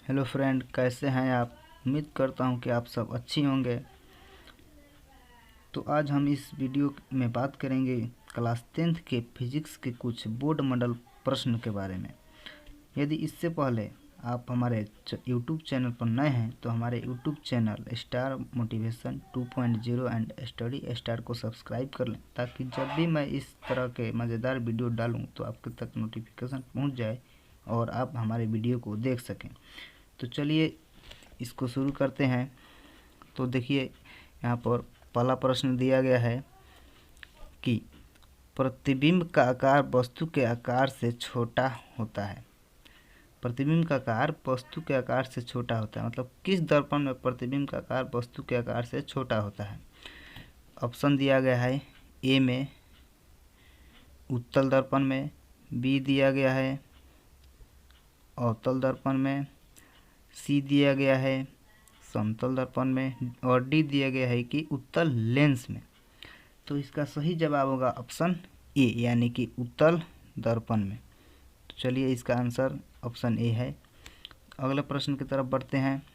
Hello friend, कैसे हैं आप। उम्मीद करता हूं कि आप सब अच्छी होंगे। तो आज हम इस वीडियो में बात करेंगे क्लास 10th के फिजिक्स के कुछ बोर्ड मॉडल प्रश्न के बारे में। यदि इससे पहले आप हमारे यूट्यूब चैनल पर नए हैं तो हमारे YouTube channel star motivation 2.0 and study star को सब्सक्राइब कर लें, ताकि जब भी मैं इस तरह के मज़ेदार वीडियो डालूं तो आपके तक नोटिफिकेशन पहुंच जाए और आप हमारे वीडियो को देख सकें। तो चलिए इसको शुरू करते हैं। तो देखिए, यहाँ पर पहला प्रश्न दिया गया है कि प्रतिबिंब का आकार वस्तु के आकार से छोटा होता है। प्रतिबिंब का आकार वस्तु के आकार से छोटा होता है, मतलब किस दर्पण में प्रतिबिंब का आकार वस्तु के आकार से छोटा होता है। ऑप्शन दिया गया है ए में उत्तल दर्पण में, बी दिया गया है अवतल दर्पण में, सी दिया गया है समतल दर्पण में और डी दिया गया है कि उत्तल लेंस में। तो इसका सही जवाब होगा ऑप्शन ए, यानी कि उत्तल दर्पण में। तो चलिए इसका आंसर ऑप्शन ए है। अगले प्रश्न की तरफ बढ़ते हैं।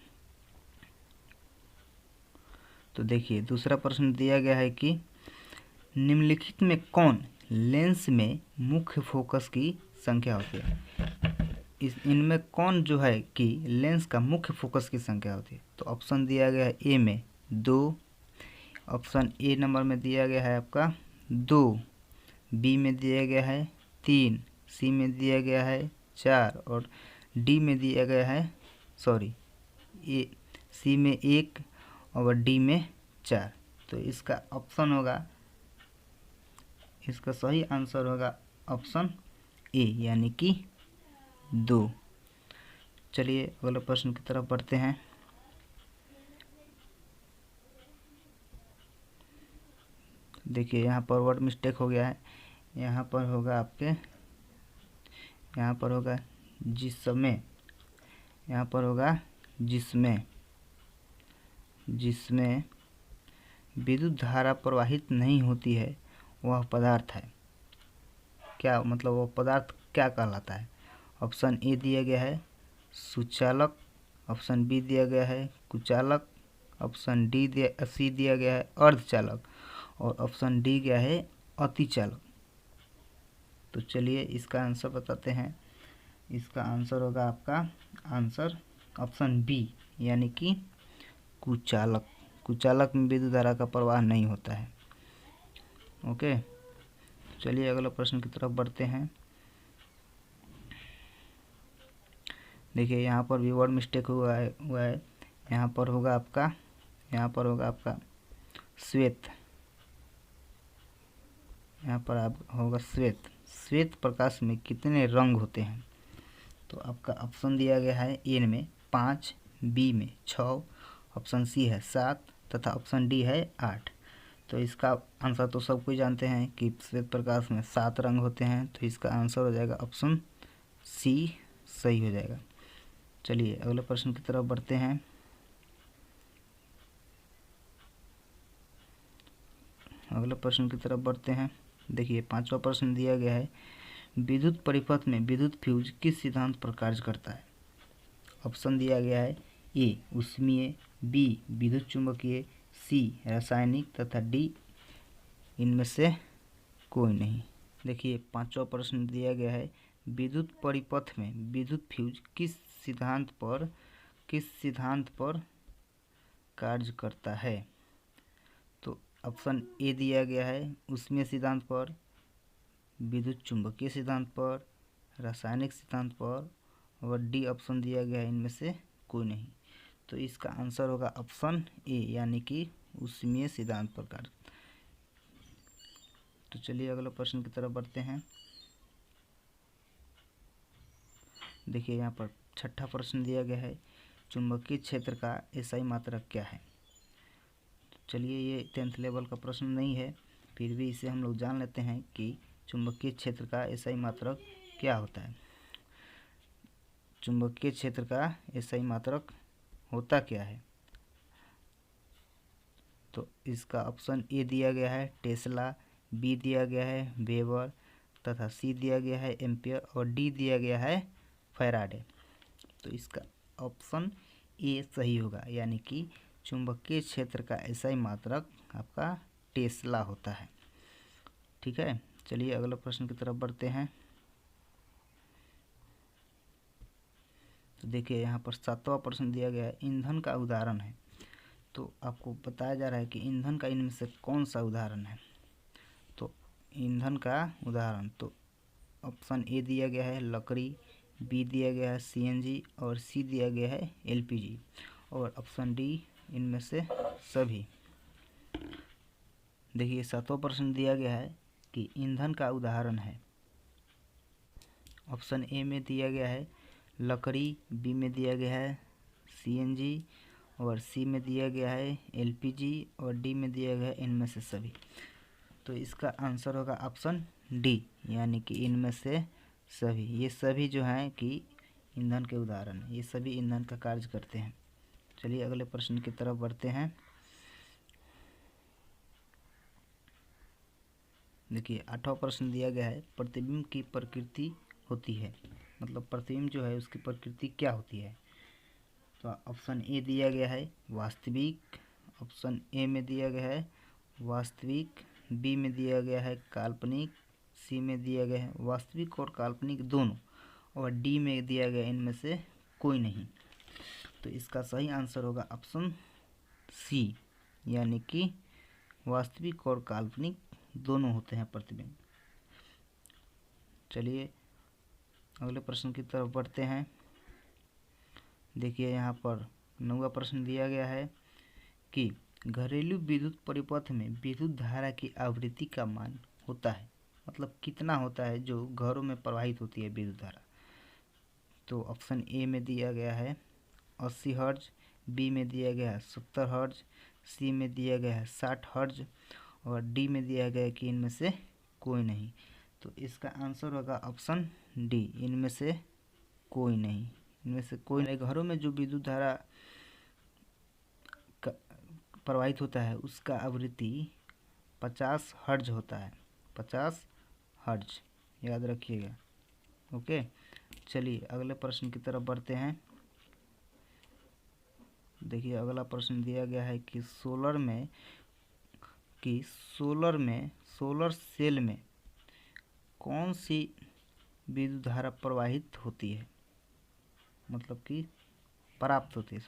तो देखिए, दूसरा प्रश्न दिया गया है कि निम्नलिखित में कौन लेंस में मुख्य फोकस की संख्या होती है। इनमें कौन जो है कि लेंस का मुख्य फोकस की संख्या होती है। तो ऑप्शन दिया गया है ए में 2, ऑप्शन ए नंबर में दिया गया है आपका 2, बी में दिया गया है 3, सी में दिया गया है 4 और डी में दिया गया है सी में 1 और डी में 4। तो इसका ऑप्शन होगा, इसका सही आंसर होगा ऑप्शन ए, यानी कि 2। चलिए अगले प्रश्न की तरफ बढ़ते हैं। देखिए, यहाँ पर वर्ड मिस्टेक हो गया है। यहाँ पर होगा आपके, यहाँ पर होगा जिसमें, यहाँ पर होगा जिसमें विद्युत धारा प्रवाहित नहीं होती है वह पदार्थ है। क्या मतलब वह पदार्थ क्या कहलाता है। ऑप्शन ए दिया गया है सुचालक, ऑप्शन बी दिया गया है कुचालक, ऑप्शन सी दिया गया है अर्धचालक और ऑप्शन डी गया है अतिचालक। तो चलिए इसका आंसर बताते हैं। इसका आंसर होगा आपका आंसर ऑप्शन बी, यानी कि कुचालक। कुचालक में विद्युत धारा का प्रवाह नहीं होता है। ओके, चलिए अगले प्रश्न की तरफ बढ़ते हैं। देखिए, यहाँ पर भी वर्ड मिस्टेक हुआ है। यहाँ पर होगा आपका श्वेत, यहाँ पर आप होगा श्वेत। श्वेत प्रकाश में कितने रंग होते हैं। तो आपका ऑप्शन दिया गया है ए में 5, बी में 6, ऑप्शन सी है 7 तथा ऑप्शन डी है 8। तो इसका आंसर तो सब कोई जानते हैं कि श्वेत प्रकाश में 7 रंग होते हैं। तो इसका आंसर हो जाएगा ऑप्शन सी, सही हो जाएगा। चलिए अगले प्रश्न की तरफ बढ़ते हैं। देखिए, पांचवा प्रश्न दिया गया है विद्युत परिपथ में विद्युत फ्यूज किस सिद्धांत पर कार्य करता है। ऑप्शन दिया गया है ए ऊष्मीय, बी विद्युत चुंबकीय, सी रासायनिक तथा डी इनमें से कोई नहीं। देखिए, पांचवा प्रश्न दिया गया है विद्युत परिपथ में विद्युत फ्यूज किस सिद्धांत पर कार्य करता है। तो ऑप्शन ए दिया गया है ऊष्मीय सिद्धांत पर, विद्युत चुंबकीय सिद्धांत पर, रासायनिक सिद्धांत पर और डी ऑप्शन दिया गया है इनमें से कोई नहीं। तो इसका आंसर होगा ऑप्शन ए, यानी कि ऊष्मीय सिद्धांत पर कार्य। तो चलिए अगले प्रश्न की तरफ बढ़ते हैं। देखिए, यहाँ पर छठा प्रश्न दिया गया है चुंबकीय क्षेत्र का एसआई मात्रक क्या है। तो चलिए, ये 10th लेवल का प्रश्न नहीं है, फिर भी इसे हम लोग जान लेते हैं कि चुंबकीय क्षेत्र का एसआई मात्रक क्या होता है। चुंबकीय क्षेत्र का एसआई मात्रक होता क्या है। तो इसका ऑप्शन ए दिया गया है टेस्ला, बी दिया गया है वेबर तथा सी दिया गया है एम्पियर और डी दिया गया है फैराडे। तो इसका ऑप्शन ए सही होगा, यानी कि चुंबकीय क्षेत्र का SI मात्रक आपका टेस्ला होता है। ठीक है, चलिए अगले प्रश्न की तरफ बढ़ते हैं। तो देखिए यहाँ पर 7वां प्रश्न दिया गया है, ईंधन का उदाहरण है। तो आपको बताया जा रहा है कि ईंधन का इनमें से कौन सा उदाहरण है। तो ईंधन का उदाहरण तो ऑप्शन ए दिया गया है लकड़ी, बी दिया गया है CNG और सी दिया गया है LPG और ऑप्शन डी इनमें से सभी। देखिए 7वां प्रश्न दिया गया है कि ईंधन का उदाहरण है। ऑप्शन ए में दिया गया है लकड़ी, बी में दिया गया है CNG और सी में दिया गया है LPG और डी में दिया गया है इनमें से सभी। तो इसका आंसर होगा ऑप्शन डी, यानी कि इनमें से सभी। ये सभी जो हैं कि ईंधन के उदाहरण हैं, ये सभी ईंधन का कार्य करते हैं। चलिए अगले प्रश्न की तरफ बढ़ते हैं। देखिए 8वां प्रश्न दिया गया है, प्रतिबिंब की प्रकृति होती है, मतलब प्रतिबिंब जो है उसकी प्रकृति क्या होती है। तो ऑप्शन ए दिया गया है वास्तविक, ऑप्शन ए में दिया गया है वास्तविक, बी में दिया गया है काल्पनिक, सी में दिया गया है वास्तविक और काल्पनिक दोनों और डी में दिया गया इनमें से कोई नहीं। तो इसका सही आंसर होगा ऑप्शन सी, यानी कि वास्तविक और काल्पनिक दोनों होते हैं प्रतिबिंब। चलिए अगले प्रश्न की तरफ बढ़ते हैं। देखिए यहाँ पर 9वां प्रश्न दिया गया है कि घरेलू विद्युत परिपथ में विद्युत धारा की आवृत्ति का मान होता है, मतलब कितना होता है जो घरों में प्रवाहित होती है विद्युत धारा। तो ऑप्शन ए में दिया गया है 80 हर्ज, बी में दिया गया है 70 हर्ज, सी में दिया गया है 60 हर्ज और डी में दिया गया है कि इनमें से कोई नहीं। तो इसका आंसर होगा ऑप्शन डी, इनमें से कोई नहीं। इनमें से कोई नहीं। घरों में जो विद्युत धारा प्रवाहित होता है उसका आवृत्ति 50 हर्ज होता है, 50 हर्ज, याद रखिएगा। ओके, चलिए अगले प्रश्न की तरफ बढ़ते हैं। देखिए अगला प्रश्न दिया गया है कि सोलर सेल में कौन सी विद्युत धारा प्रवाहित होती है, मतलब कि प्राप्त होती है।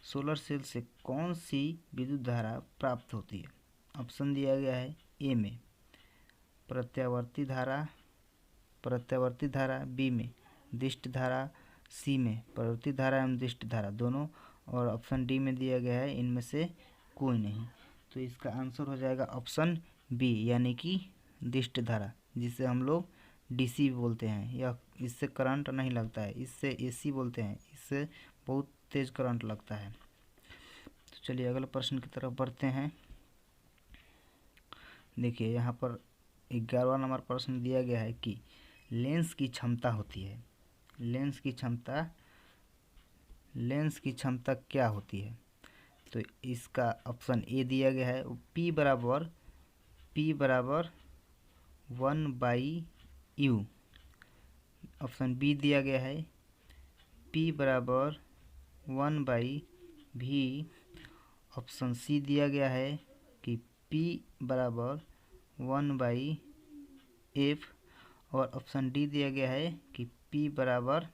सोलर सेल से कौन सी विद्युत धारा प्राप्त होती है। ऑप्शन दिया गया है ए में प्रत्यावर्ती धारा, बी में दिष्ट धारा, सी में प्रवृत्ति धारा एवं दिष्ट धारा दोनों और ऑप्शन डी में दिया गया है इनमें से कोई नहीं। तो इसका आंसर हो जाएगा ऑप्शन बी, यानी कि दिष्ट धारा, जिसे हम लोग DC बोलते हैं। यह इससे करंट नहीं लगता है, इससे AC बोलते हैं, इससे बहुत तेज करंट लगता है। तो चलिए अगले प्रश्न की तरफ बढ़ते हैं। देखिए यहाँ पर 11वां नंबर प्रश्न दिया गया है कि लेंस की क्षमता होती है। लेंस की क्षमता क्या होती है। तो इसका ऑप्शन ए दिया गया है P बराबर 1/u। ऑप्शन बी दिया गया है P बराबर 1/v। ऑप्शन सी दिया गया है कि P बराबर 1/f और ऑप्शन डी दिया गया है कि P बराबर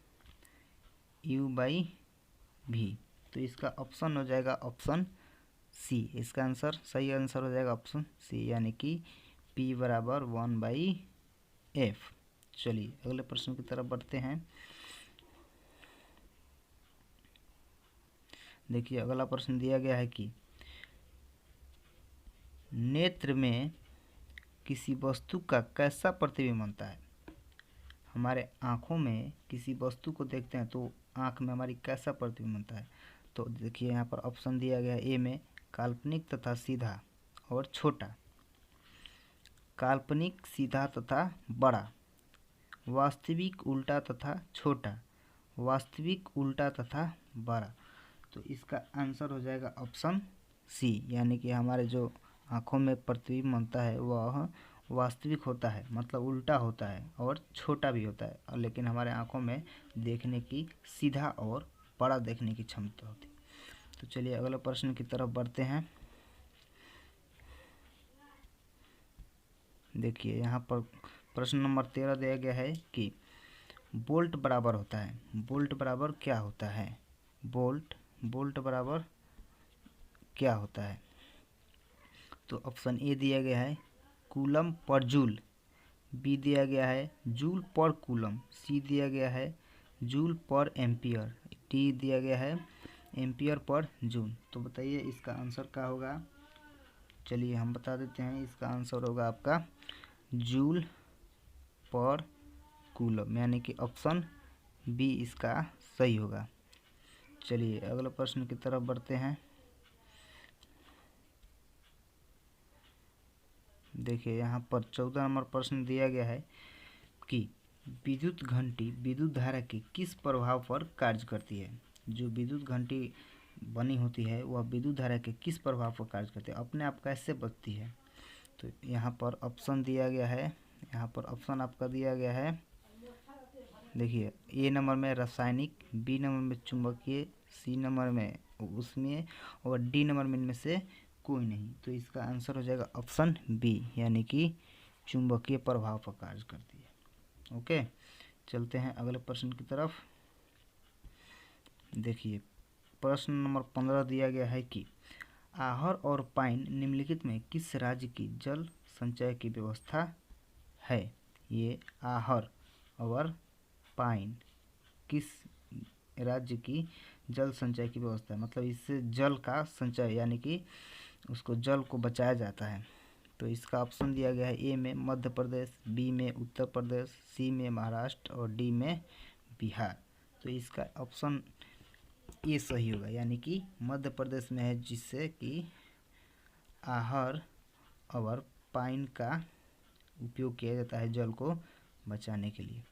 u/v। तो इसका ऑप्शन हो जाएगा ऑप्शन सी। इसका सही आंसर हो जाएगा ऑप्शन सी, यानी कि P बराबर 1/f। चलिए अगले प्रश्न की तरफ बढ़ते हैं। देखिए अगला प्रश्न दिया गया है कि नेत्र में किसी वस्तु का कैसा प्रतिबिंब बनता है। हमारे आँखों में किसी वस्तु को देखते हैं तो आँख में हमारी कैसा प्रतिबिंब बनता है। तो देखिए यहाँ पर ऑप्शन दिया गया है ए में काल्पनिक तथा सीधा और छोटा, काल्पनिक सीधा तथा बड़ा, वास्तविक उल्टा तथा छोटा, वास्तविक उल्टा तथा बड़ा। तो इसका आंसर हो जाएगा ऑप्शन सी, यानी कि हमारे जो आँखों में प्रतिबिंब बनता है वह वास्तविक होता है, मतलब उल्टा होता है और छोटा भी होता है, और लेकिन हमारे आँखों में देखने की सीधा और बड़ा देखने की क्षमता होती है। तो चलिए अगले प्रश्न की तरफ बढ़ते हैं। देखिए यहाँ पर प्रश्न नंबर 13 दिया गया है कि बोल्ट बराबर होता है। बोल्ट बराबर क्या होता है? बोल्ट बराबर क्या होता है? तो ऑप्शन ए दिया गया है कूलम पर जूल, बी दिया गया है जूल पर कूलम, सी दिया गया है जूल पर एम्पियर, डी दिया गया है एम्पियर पर जूल। तो बताइए इसका आंसर क्या होगा? चलिए हम बता देते हैं, इसका आंसर होगा आपका जूल पर कूलम, यानी कि ऑप्शन बी इसका सही होगा। चलिए अगले प्रश्न की तरफ बढ़ते हैं। देखिए यहाँ पर 14 नंबर प्रश्न दिया गया है कि विद्युत घंटी विद्युत धारा के किस प्रभाव पर कार्य करती है? जो विद्युत घंटी बनी होती है वह विद्युत धारा के किस प्रभाव पर कार्य करती है, अपने आप कैसे बजती है? तो यहाँ पर ऑप्शन दिया गया है, यहाँ पर ऑप्शन आपका दिया गया है, देखिए ए नंबर में रासायनिक, बी नंबर में चुंबकीय, सी नंबर में उसमें, और डी नंबर में इनमें से कोई नहीं। तो इसका आंसर हो जाएगा ऑप्शन बी, यानी कि चुंबकीय प्रभाव पर कार्य करती है। ओके, चलते हैं अगले प्रश्न की तरफ। देखिए प्रश्न नंबर 15 दिया गया है कि आहर और पाइन निम्नलिखित में किस राज्य की जल संचय की व्यवस्था है? ये आहर और पाइन किस राज्य की जल संचय की व्यवस्था है, मतलब इससे जल का संचय यानी कि उसको जल को बचाया जाता है। तो इसका ऑप्शन दिया गया है ए में मध्य प्रदेश, बी में उत्तर प्रदेश, सी में महाराष्ट्र और डी में बिहार। तो इसका ऑप्शन ए सही होगा, यानी कि मध्य प्रदेश में है, जिससे कि आहर और पाइन का उपयोग किया जाता है जल को बचाने के लिए।